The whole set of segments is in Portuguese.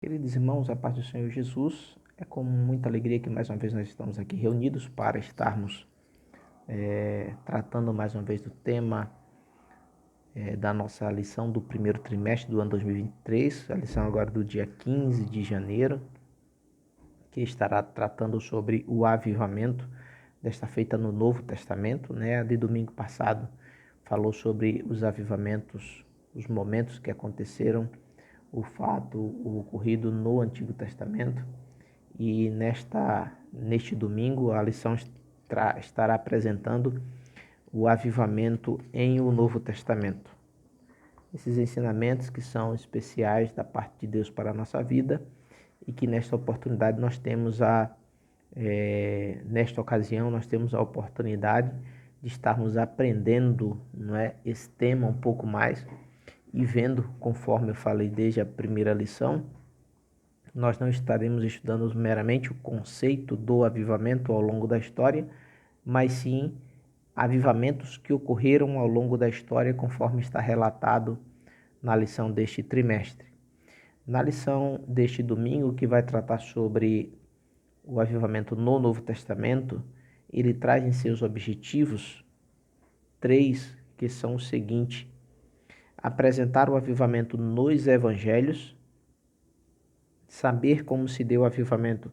Queridos irmãos, a paz do Senhor Jesus, é com muita alegria que mais uma vez nós estamos aqui reunidos para estarmos tratando mais uma vez do tema da nossa lição do primeiro trimestre do ano 2023, a lição agora do dia 15 de janeiro, que estará tratando sobre o avivamento, desta feita no Novo Testamento, né? A de domingo passado falou sobre os avivamentos, os momentos que aconteceram, o ocorrido no Antigo Testamento. E neste domingo a lição estará apresentando o avivamento em o Novo Testamento. Esses ensinamentos que são especiais da parte de Deus para a nossa vida e que nesta oportunidade nesta ocasião nós temos a oportunidade de estarmos aprendendo, não é, esse tema um pouco mais e vendo, conforme eu falei desde a primeira lição, nós não estaremos estudando meramente o conceito do avivamento ao longo da história, mas sim avivamentos que ocorreram ao longo da história, conforme está relatado na lição deste trimestre. Na lição deste domingo, que vai tratar sobre o avivamento no Novo Testamento, ele traz em seus objetivos três, que são o seguinte: apresentar o avivamento nos evangelhos, saber como se deu o avivamento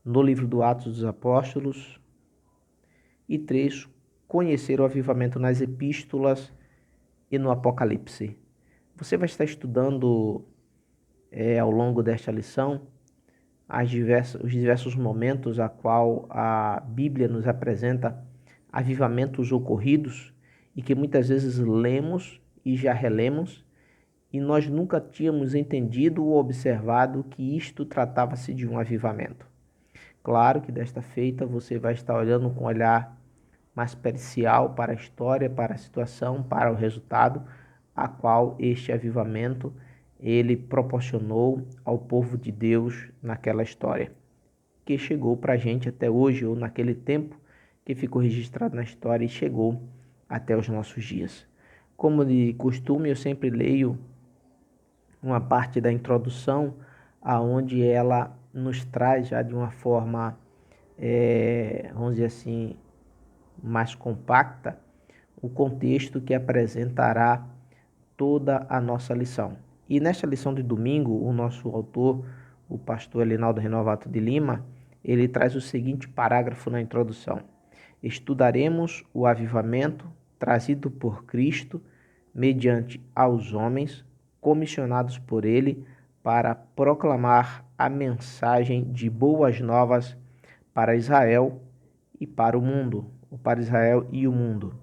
no livro do Atos dos Apóstolos, e 3, conhecer o avivamento nas epístolas e no Apocalipse. Você vai estar estudando ao longo desta lição os diversos momentos a qual a Bíblia nos apresenta avivamentos ocorridos e que muitas vezes lemos e já relemos e nós nunca tínhamos entendido ou observado que isto tratava-se de um avivamento. Claro que desta feita você vai estar olhando com um olhar mais pericial para a história, para a situação, para o resultado a qual este avivamento ele proporcionou ao povo de Deus naquela história, que chegou para a gente até hoje, ou naquele tempo que ficou registrado na história e chegou até os nossos dias. Como de costume, eu sempre leio uma parte da introdução, aonde ela nos traz já de uma forma, vamos dizer assim, mais compacta, o contexto que apresentará toda a nossa lição. E nesta lição de domingo, o nosso autor, o pastor Elinaldo Renovato de Lima, ele traz o seguinte parágrafo na introdução: estudaremos o avivamento trazido por Cristo mediante aos homens, comissionados por ele para proclamar a mensagem de boas novas para Israel e para o mundo, ou para Israel e o mundo.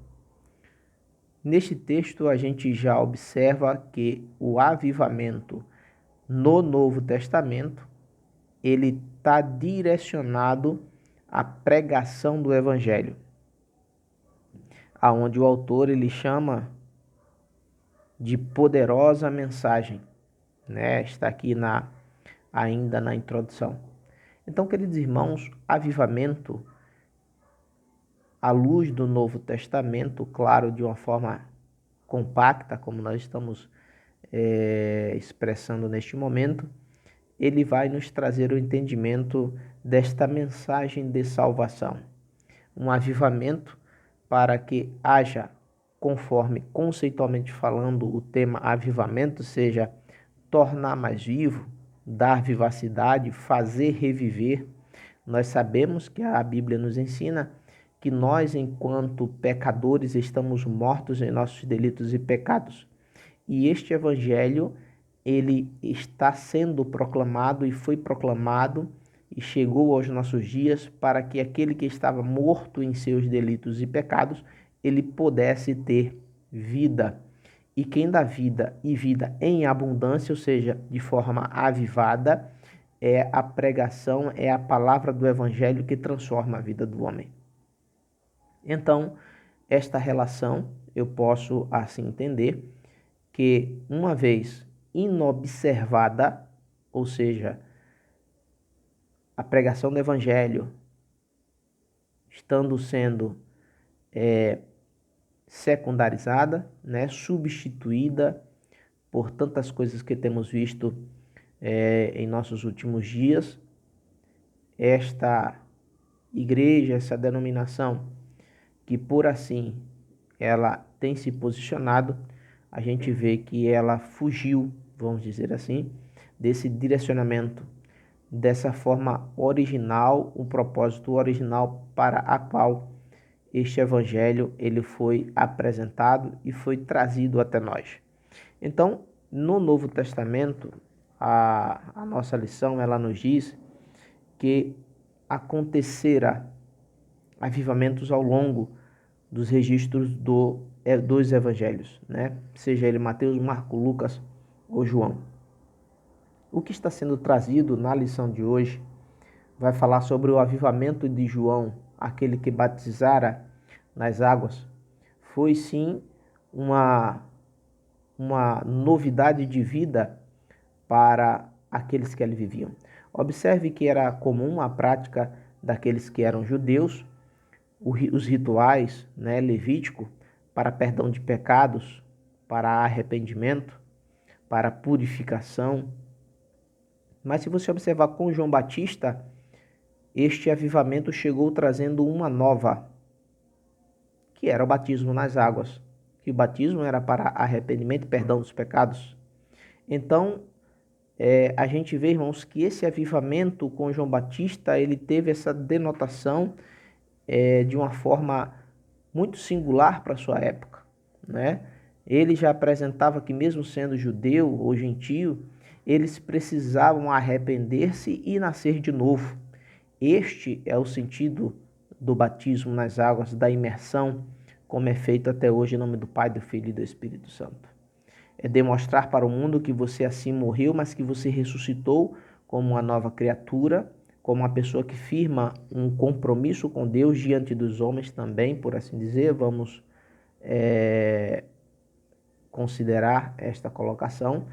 Neste texto a gente já observa que o avivamento no Novo Testamento ele está direcionado à pregação do Evangelho, aonde o autor ele chama de poderosa mensagem, né? Está aqui ainda na introdução. Então, queridos irmãos, avivamento à luz do Novo Testamento, claro, de uma forma compacta, como nós estamos expressando neste momento, ele vai nos trazer o entendimento desta mensagem de salvação. Um avivamento para que haja, conforme conceitualmente falando, o tema avivamento seja tornar mais vivo, dar vivacidade, fazer reviver. Nós sabemos que a Bíblia nos ensina que nós, enquanto pecadores, estamos mortos em nossos delitos e pecados. E este evangelho, ele está sendo proclamado e foi proclamado e chegou aos nossos dias para que aquele que estava morto em seus delitos e pecados, ele pudesse ter vida. E quem dá vida e vida em abundância, ou seja, de forma avivada, é a pregação, é a palavra do evangelho que transforma a vida do homem. Então, esta relação eu posso assim entender que, uma vez inobservada, ou seja, a pregação do evangelho estando sendo secundarizada, né, substituída por tantas coisas que temos visto em nossos últimos dias, esta igreja, essa denominação, que por assim ela tem se posicionado, a gente vê que ela fugiu, vamos dizer assim, desse direcionamento, dessa forma original, o propósito original para a qual este evangelho ele foi apresentado e foi trazido até nós. Então, no Novo Testamento, a nossa lição ela nos diz que acontecerá avivamentos ao longo dos registros dos evangelhos, né? Seja ele Mateus, Marcos, Lucas ou João. O que está sendo trazido na lição de hoje vai falar sobre o avivamento de João, aquele que batizara nas águas. Foi sim uma novidade de vida para aqueles que ali viviam. Observe que era comum a prática daqueles que eram judeus, os rituais, né, levítico, para perdão de pecados, para arrependimento, para purificação. Mas se você observar com João Batista, este avivamento chegou trazendo uma nova, que era o batismo nas águas, que o batismo era para arrependimento e perdão dos pecados. Então, a gente vê, irmãos, que esse avivamento com João Batista, ele teve essa denotação de uma forma muito singular para a sua época, né? Ele já apresentava que mesmo sendo judeu ou gentio, eles precisavam arrepender-se e nascer de novo. Este é o sentido do batismo nas águas, da imersão, como é feito até hoje em nome do Pai, do Filho e do Espírito Santo. É demonstrar para o mundo que você assim morreu, mas que você ressuscitou como uma nova criatura, como uma pessoa que firma um compromisso com Deus diante dos homens também, por assim dizer. Vamos considerar esta colocação.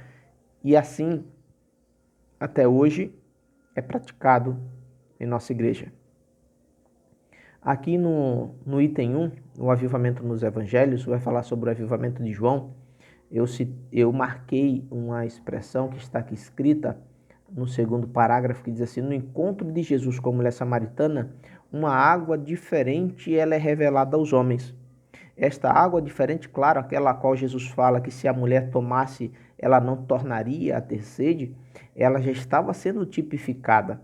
E assim, até hoje, é praticado em nossa igreja. Aqui no item 1, o avivamento nos evangelhos, vai falar sobre o avivamento de João. Eu marquei uma expressão que está aqui escrita no segundo parágrafo, que diz assim: no encontro de Jesus com a mulher samaritana, uma água diferente ela é revelada aos homens. Esta água diferente, claro, aquela a qual Jesus fala que se a mulher tomasse, ela não tornaria a ter sede, ela já estava sendo tipificada.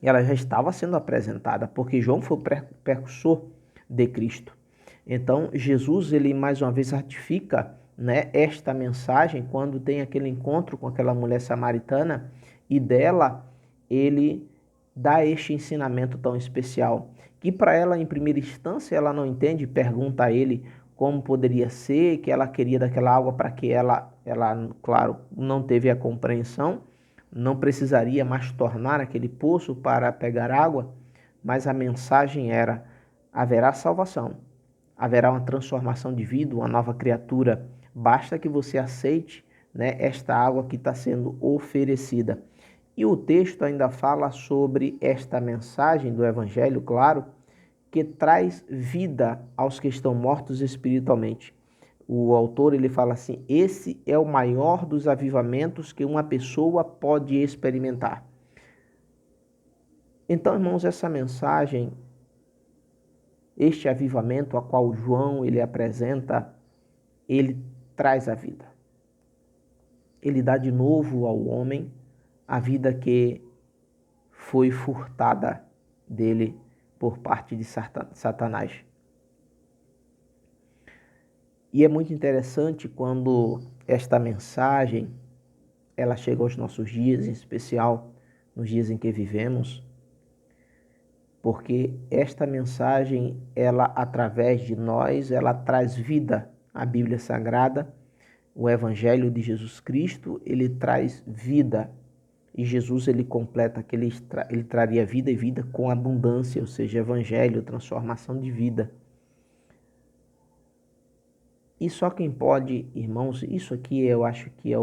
Ela já estava sendo apresentada, porque João foi o precursor de Cristo. Então, Jesus, ele mais uma vez ratifica, né, esta mensagem quando tem aquele encontro com aquela mulher samaritana e dela ele dá este ensinamento tão especial, que para ela, em primeira instância, ela não entende, pergunta a ele como poderia ser, que ela queria daquela água para que ela, claro, não teve a compreensão, não precisaria mais tornar aquele poço para pegar água, mas a mensagem era: haverá salvação, haverá uma transformação de vida, uma nova criatura, basta que você aceite, né, esta água que está sendo oferecida. E o texto ainda fala sobre esta mensagem do Evangelho, claro, que traz vida aos que estão mortos espiritualmente. O autor ele fala assim: esse é o maior dos avivamentos que uma pessoa pode experimentar. Então, irmãos, essa mensagem, este avivamento a qual João ele apresenta, ele traz a vida. Ele dá de novo ao homem a vida que foi furtada dele por parte de Satanás. E é muito interessante quando esta mensagem ela chega aos nossos dias, em especial nos dias em que vivemos, porque esta mensagem, ela através de nós, ela traz vida. A Bíblia Sagrada, o Evangelho de Jesus Cristo, ele traz vida. E Jesus, ele completa que ele traria vida e vida com abundância, ou seja, Evangelho, transformação de vida. E só quem pode, irmãos, isso aqui eu acho que é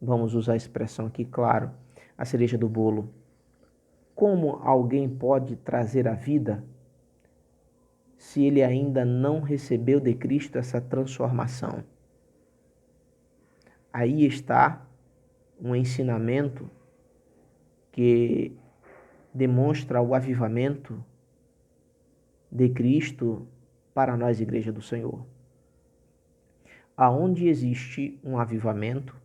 vamos usar a expressão aqui, claro, a cereja do bolo. Como alguém pode trazer a vida se ele ainda não recebeu de Cristo essa transformação? Aí está um ensinamento que demonstra o avivamento de Cristo para nós, Igreja do Senhor. Aonde existe um avivamento,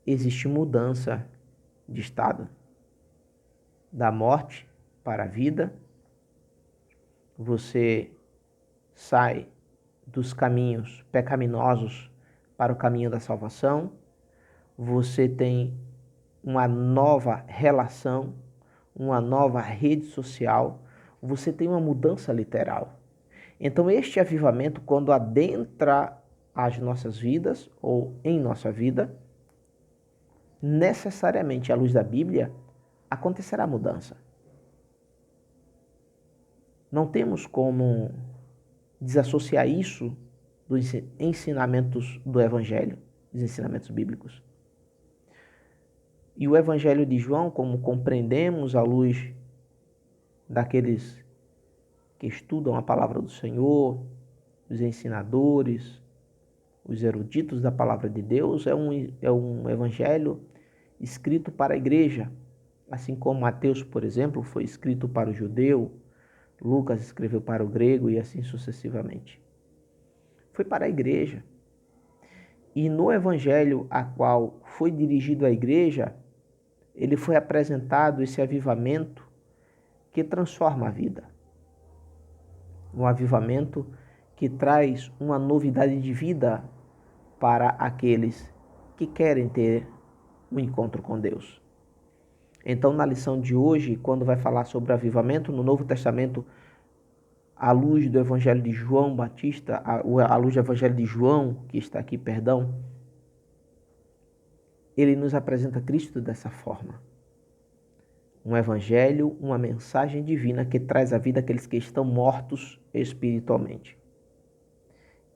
existe mudança de estado, da morte para a vida. Você sai dos caminhos pecaminosos para o caminho da salvação. Você tem uma nova relação, uma nova rede social. Você tem uma mudança literal. Então, este avivamento, quando adentra as nossas vidas ou em nossa vida, necessariamente, à luz da Bíblia, acontecerá mudança. Não temos como desassociar isso dos ensinamentos do Evangelho, dos ensinamentos bíblicos. E o Evangelho de João, como compreendemos à luz daqueles que estudam a palavra do Senhor, os ensinadores, os eruditos da palavra de Deus, é um evangelho escrito para a igreja, assim como Mateus, por exemplo, foi escrito para o judeu, Lucas escreveu para o grego e assim sucessivamente. Foi para a igreja. E no evangelho a qual foi dirigido à igreja, ele foi apresentado esse avivamento que transforma a vida. Um avivamento que traz uma novidade de vida para aqueles que querem ter um encontro com Deus. Então, na lição de hoje, quando vai falar sobre avivamento no Novo Testamento, à luz do Evangelho de João Batista, à luz do Evangelho de João, que está aqui, ele nos apresenta Cristo dessa forma. Um evangelho, uma mensagem divina que traz à vida aqueles que estão mortos espiritualmente.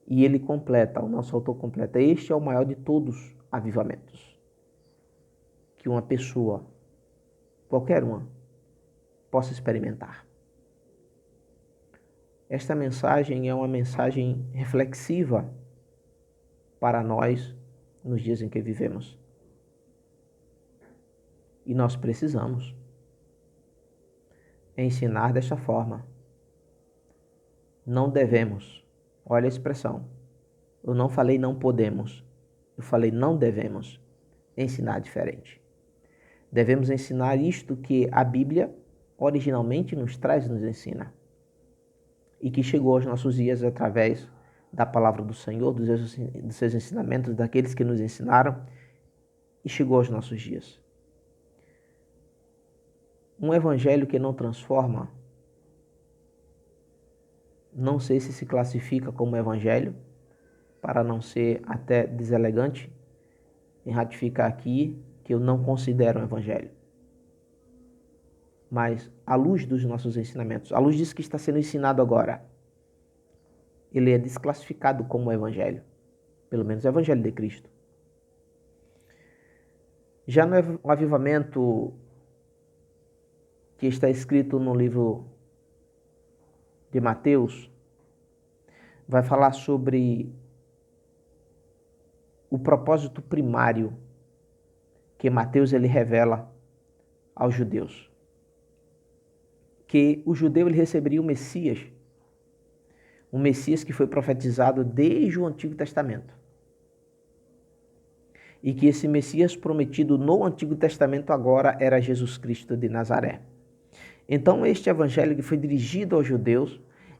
E ele completa, o nosso autor completa, este é o maior de todos avivamentos. Que uma pessoa, qualquer uma, possa experimentar. Esta mensagem é uma mensagem reflexiva para nós nos dias em que vivemos. E nós precisamos ensinar desta forma. Não devemos, olha a expressão, eu não falei não podemos, eu falei não devemos ensinar diferente. Devemos ensinar isto que a Bíblia originalmente nos traz e nos ensina. E que chegou aos nossos dias através da palavra do Senhor, dos seus ensinamentos, daqueles que nos ensinaram, e chegou aos nossos dias. Um evangelho que não transforma, não sei se classifica como evangelho, para não ser até deselegante em ratificar aqui que eu não considero um evangelho. Mas, à luz dos nossos ensinamentos, à luz disso que está sendo ensinado agora, ele é desclassificado como evangelho, pelo menos o evangelho de Cristo. Já no avivamento que está escrito no livro de Mateus, vai falar sobre o propósito primário que Mateus ele revela aos judeus. Que o judeu ele receberia o Messias, um Messias que foi profetizado desde o Antigo Testamento. E que esse Messias prometido no Antigo Testamento agora era Jesus Cristo de Nazaré. Então, este evangelho que foi dirigido aos judeus,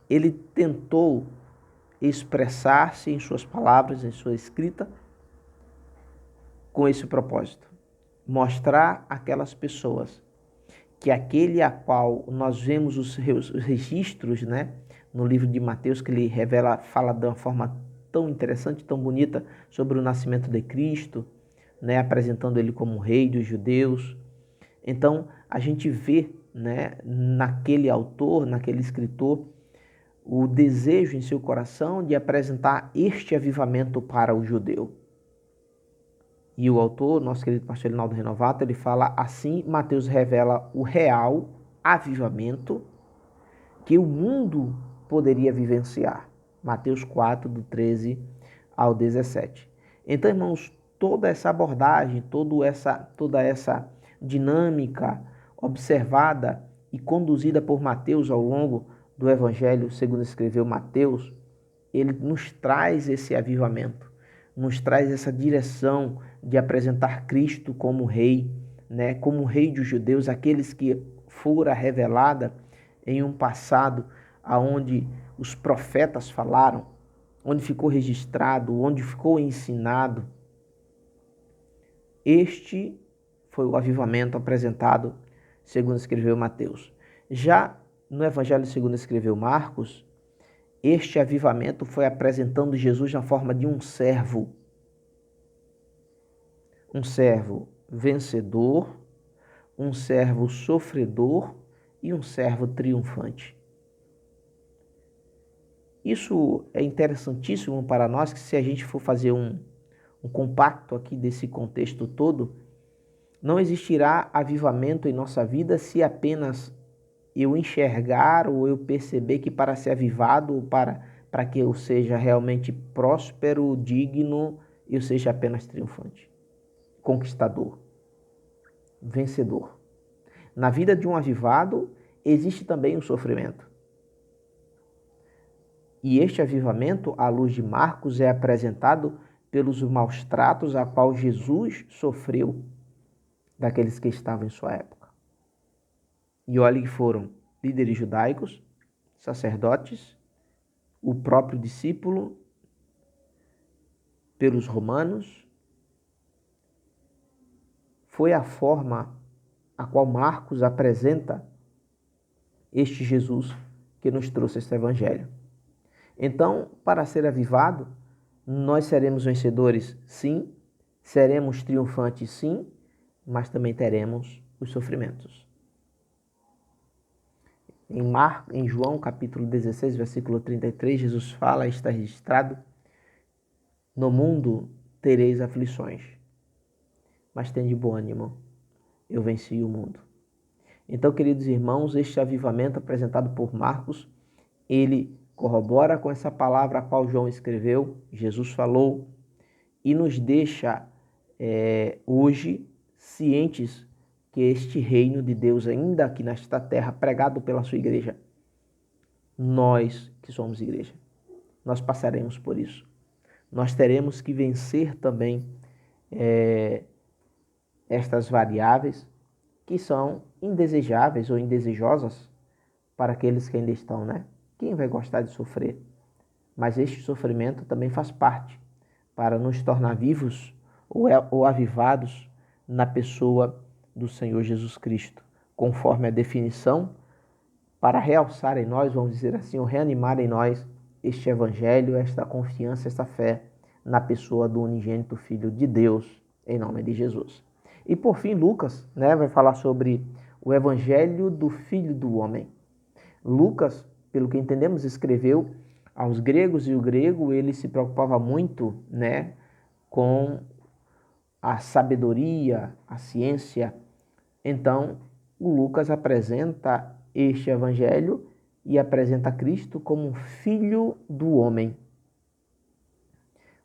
ele tentou expressar-se em suas palavras, em sua escrita, com esse propósito. Mostrar àquelas pessoas que aquele a qual nós vemos os registros, no livro de Mateus, que ele revela, fala de uma forma tão interessante, tão bonita, sobre o nascimento de Cristo, apresentando ele como rei dos judeus. Então, a gente vê, naquele autor, naquele escritor, o desejo em seu coração de apresentar este avivamento para o judeu. E o autor, nosso querido pastor Linaldo Renovato, ele fala assim: Mateus revela o real avivamento que o mundo poderia vivenciar. Mateus 4, do 13 ao 17. Então, irmãos, toda essa abordagem, toda essa dinâmica observada e conduzida por Mateus ao longo do Evangelho, segundo escreveu Mateus, ele nos traz esse avivamento, nos traz essa direção de apresentar Cristo como rei, né, como rei dos judeus, aqueles que fora revelada em um passado aonde os profetas falaram, onde ficou registrado, onde ficou ensinado. Este foi o avivamento apresentado segundo escreveu Mateus. Já no Evangelho segundo escreveu Marcos, este avivamento foi apresentando Jesus na forma de um servo vencedor, um servo sofredor e um servo triunfante. Isso é interessantíssimo para nós, que se a gente for fazer um compacto aqui desse contexto todo, não existirá avivamento em nossa vida se apenas eu enxergar ou eu perceber que para ser avivado, ou para que eu seja realmente próspero, digno, eu seja apenas triunfante, conquistador, vencedor. Na vida de um avivado existe também o sofrimento. E este avivamento, à luz de Marcos, é apresentado pelos maus tratos a qual Jesus sofreu daqueles que estavam em sua época. E olha que foram líderes judaicos, sacerdotes, o próprio discípulo, pelos romanos. Foi a forma a qual Marcos apresenta este Jesus que nos trouxe este evangelho. Então, para ser avivado, nós seremos vencedores, sim, seremos triunfantes, sim, mas também teremos os sofrimentos. Em João capítulo 16, versículo 33, Jesus fala, está registrado: no mundo tereis aflições, mas tende bom ânimo, eu venci o mundo. Então, queridos irmãos, este avivamento apresentado por Marcos, ele corrobora com essa palavra a qual João escreveu, Jesus falou, e nos deixa hoje cientes que este reino de Deus, ainda aqui nesta terra, pregado pela sua igreja, nós que somos igreja, nós passaremos por isso. Nós teremos que vencer também estas variáveis que são indesejáveis ou indesejosas para aqueles que ainda estão, né? Quem vai gostar de sofrer? Mas este sofrimento também faz parte para nos tornar vivos ou avivados na pessoa do Senhor Jesus Cristo, conforme a definição, para realçar em nós, vamos dizer assim, ou reanimar em nós este evangelho, esta confiança, esta fé na pessoa do unigênito Filho de Deus, em nome de Jesus. E por fim, Lucas, né, vai falar sobre o evangelho do Filho do Homem. Lucas, pelo que entendemos, escreveu aos gregos, e o grego ele se preocupava muito, né, com a sabedoria, a ciência. Então, o Lucas apresenta este evangelho e apresenta Cristo como Filho do Homem.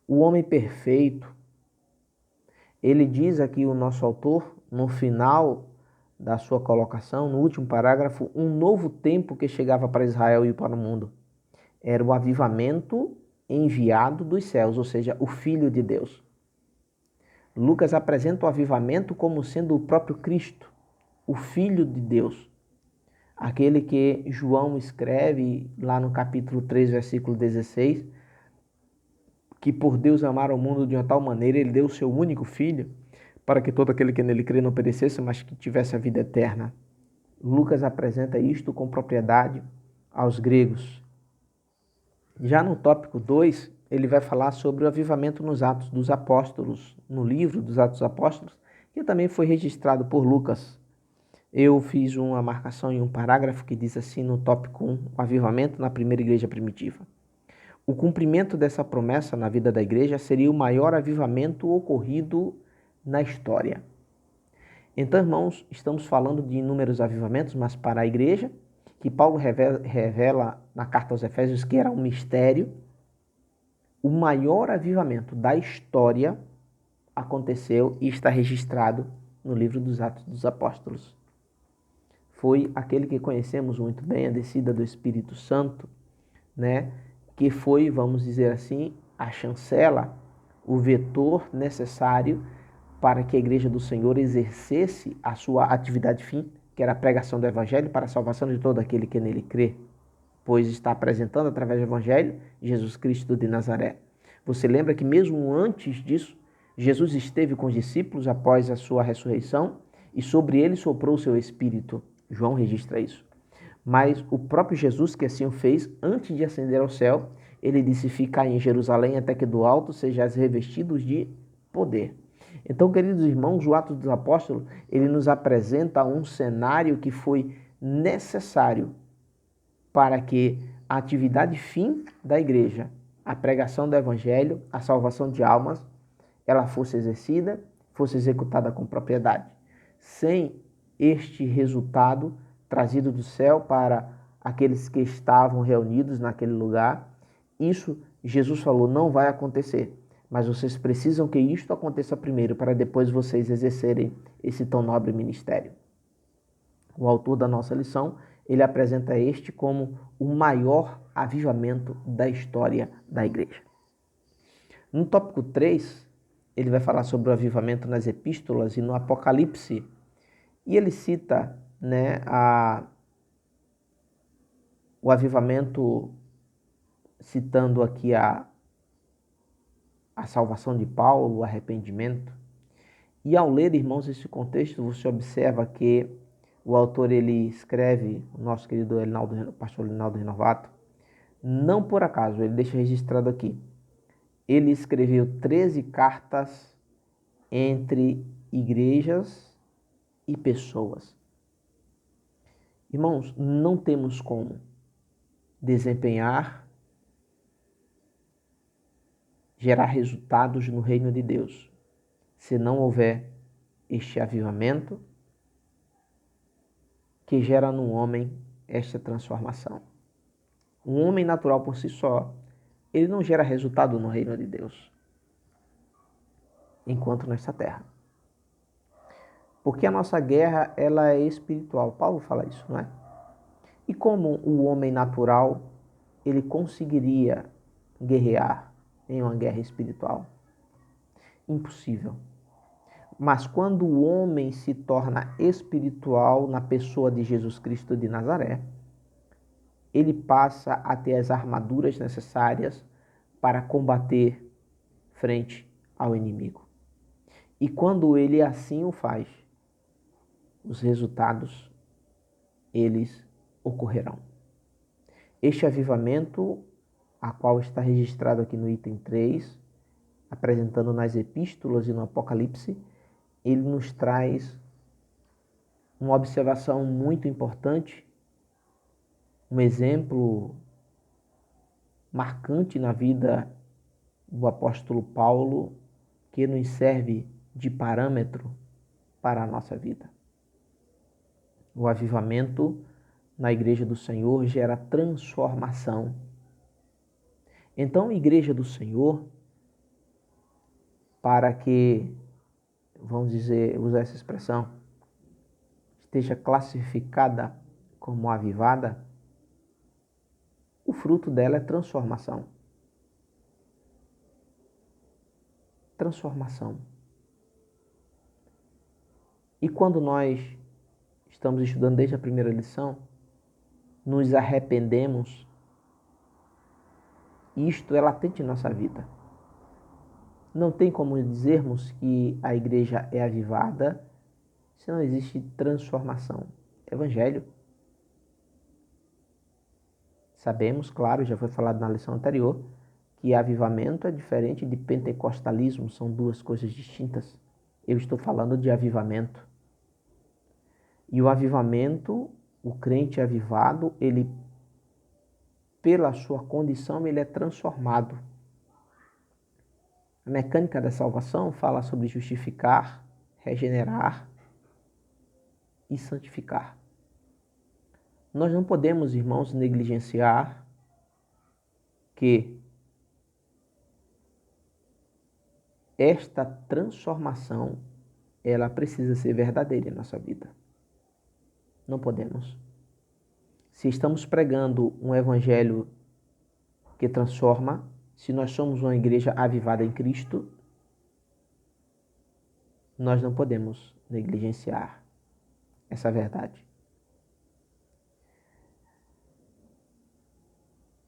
O homem perfeito. Ele diz aqui, o nosso autor, no final da sua colocação, no último parágrafo, um novo tempo que chegava para Israel e para o mundo. Era o avivamento enviado dos céus, ou seja, o Filho de Deus. Lucas apresenta o avivamento como sendo o próprio Cristo, o Filho de Deus. Aquele que João escreve lá no capítulo 3, versículo 16, que por Deus amar o mundo de uma tal maneira, ele deu o seu único Filho, para que todo aquele que nele crê não perecesse, mas que tivesse a vida eterna. Lucas apresenta isto com propriedade aos gregos. Já no tópico 2, ele vai falar sobre o avivamento nos Atos dos Apóstolos, no livro dos Atos dos Apóstolos, que também foi registrado por Lucas. Eu fiz uma marcação em um parágrafo que diz assim no tópico 1, o avivamento na primeira igreja primitiva. O cumprimento dessa promessa na vida da igreja seria o maior avivamento ocorrido na história. Então, irmãos, estamos falando de inúmeros avivamentos, mas para a igreja, que Paulo revela na carta aos Efésios que era um mistério, o maior avivamento da história aconteceu e está registrado no livro dos Atos dos Apóstolos. Foi aquele que conhecemos muito bem, a descida do Espírito Santo, né? Que foi, vamos dizer assim, a chancela, o vetor necessário para que a Igreja do Senhor exercesse a sua atividade fim, que era a pregação do Evangelho para a salvação de todo aquele que nele crê, pois está apresentando através do Evangelho Jesus Cristo de Nazaré. Você lembra que mesmo antes disso, Jesus esteve com os discípulos após a sua ressurreição e sobre ele soprou o seu Espírito. João registra isso. Mas o próprio Jesus, que assim o fez, antes de ascender ao céu, ele disse: ficai em Jerusalém até que do alto sejais revestidos de poder. Então, queridos irmãos, o Atos dos Apóstolos, ele nos apresenta um cenário que foi necessário para que a atividade fim da igreja, a pregação do evangelho, a salvação de almas, ela fosse exercida, fosse executada com propriedade. Sem este resultado trazido do céu para aqueles que estavam reunidos naquele lugar, isso Jesus falou, não vai acontecer. Mas vocês precisam que isto aconteça primeiro, para depois vocês exercerem esse tão nobre ministério. O autor da nossa lição, ele apresenta este como o maior avivamento da história da igreja. No tópico 3, ele vai falar sobre o avivamento nas epístolas e no Apocalipse. E ele cita, o avivamento, citando aqui a salvação de Paulo, o arrependimento. E ao ler, irmãos, esse contexto, você observa que o autor, ele escreve, o nosso querido pastor Linaldo Renovato, não por acaso, ele deixa registrado aqui. Ele escreveu 13 cartas entre igrejas e pessoas. Irmãos, não temos como desempenhar, gerar resultados no reino de Deus, se não houver este avivamento que gera no homem esta transformação. Um homem natural por si só, ele não gera resultado no reino de Deus, enquanto nesta terra. Porque a nossa guerra, ela é espiritual. Paulo fala isso, não é? E como o homem natural, ele conseguiria guerrear em uma guerra espiritual? Impossível. Mas quando o homem se torna espiritual na pessoa de Jesus Cristo de Nazaré, ele passa a ter as armaduras necessárias para combater frente ao inimigo. E quando ele assim o faz, os resultados, eles ocorrerão. Este avivamento, a qual está registrado aqui no item 3, apresentando nas epístolas e no Apocalipse, ele nos traz uma observação muito importante, um exemplo marcante na vida do apóstolo Paulo, que nos serve de parâmetro para a nossa vida. O avivamento na Igreja do Senhor gera transformação. Então, a Igreja do Senhor, para que, vamos dizer, usar essa expressão, esteja classificada como avivada, o fruto dela é transformação. Transformação. E quando nós estamos estudando desde a primeira lição, nos arrependemos, isto é latente em nossa vida. Não tem como dizermos que a igreja é avivada se não existe transformação. Evangelho. Sabemos, claro, já foi falado na lição anterior, que avivamento é diferente de pentecostalismo, são duas coisas distintas. Eu estou falando de avivamento. E o avivamento, o crente avivado, ele, pela sua condição, ele é transformado. A mecânica da salvação fala sobre justificar, regenerar e santificar. Nós não podemos, irmãos, negligenciar que esta transformação, ela precisa ser verdadeira em nossa vida. Não podemos. Se estamos pregando um evangelho que transforma, se nós somos uma igreja avivada em Cristo, nós não podemos negligenciar essa verdade.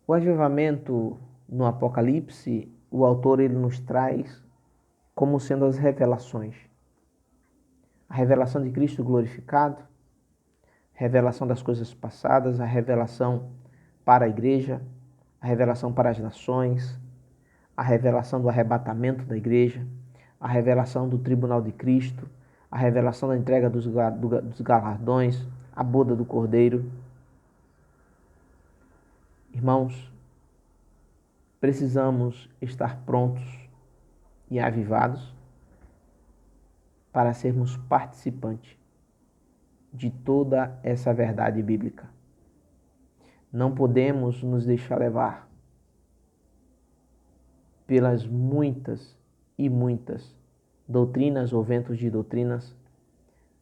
O avivamento no Apocalipse, o autor ele nos traz como sendo as revelações. A revelação de Cristo glorificado, revelação das coisas passadas, a revelação para a igreja, a revelação para as nações, a revelação do arrebatamento da igreja, a revelação do tribunal de Cristo, a revelação da entrega dos galardões, a boda do Cordeiro. Irmãos, precisamos estar prontos e avivados para sermos participantes de toda essa verdade bíblica. Não podemos nos deixar levar pelas muitas e muitas doutrinas ou ventos de doutrinas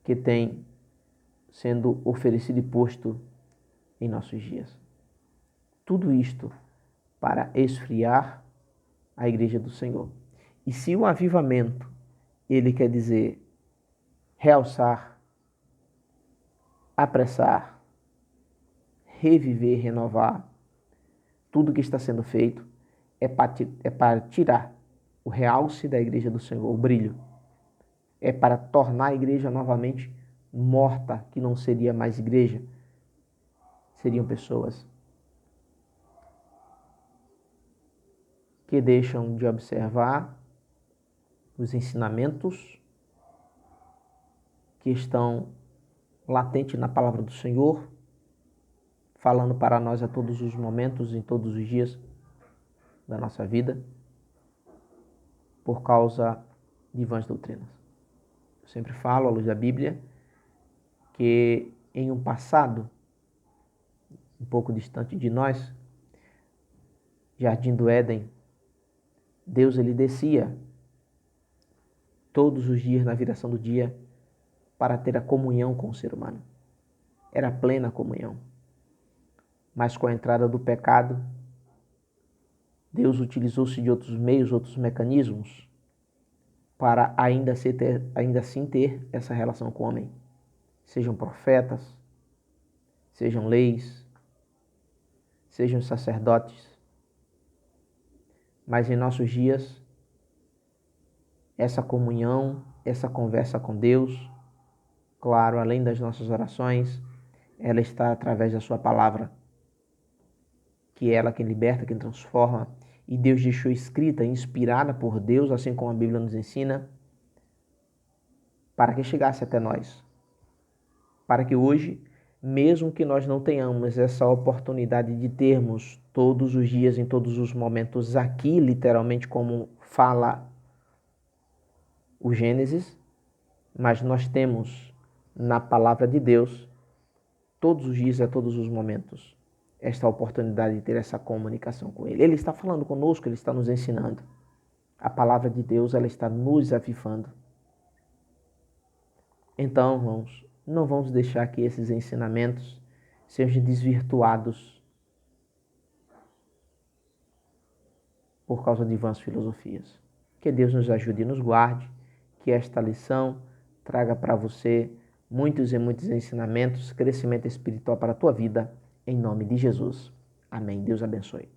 que têm sendo oferecido e posto em nossos dias. Tudo isto para esfriar a igreja do Senhor. E se o avivamento, ele quer dizer realçar, apressar, reviver, renovar, tudo que está sendo feito é para tirar o realce da igreja do Senhor, o brilho. É para tornar a igreja novamente morta, que não seria mais igreja, seriam pessoas que deixam de observar os ensinamentos que estão latentes na palavra do Senhor, falando para nós a todos os momentos, em todos os dias da nossa vida, por causa de vãs doutrinas. Eu sempre falo, à luz da Bíblia, que em um passado um pouco distante de nós, Jardim do Éden, Deus ele descia todos os dias na viração do dia para ter a comunhão com o ser humano. Era plena comunhão. Mas com a entrada do pecado, Deus utilizou-se de outros meios, outros mecanismos para ainda assim ter essa relação com o homem. Sejam profetas, sejam leis, sejam sacerdotes. Mas em nossos dias, essa comunhão, essa conversa com Deus, claro, além das nossas orações, ela está através da sua palavra, que é ela quem liberta, quem transforma, e Deus deixou escrita, inspirada por Deus, assim como a Bíblia nos ensina, para que chegasse até nós. Para que hoje, mesmo que nós não tenhamos essa oportunidade de termos todos os dias, em todos os momentos, aqui, literalmente, como fala o Gênesis, mas nós temos na palavra de Deus, todos os dias, a todos os momentos, esta oportunidade de ter essa comunicação com Ele. Ele está falando conosco, Ele está nos ensinando. A palavra de Deus, ela está nos avivando. Então, irmãos, não vamos deixar que esses ensinamentos sejam desvirtuados por causa de vãs filosofias. Que Deus nos ajude e nos guarde, que esta lição traga para você muitos e muitos ensinamentos, crescimento espiritual para a tua vida, em nome de Jesus. Amém. Deus abençoe.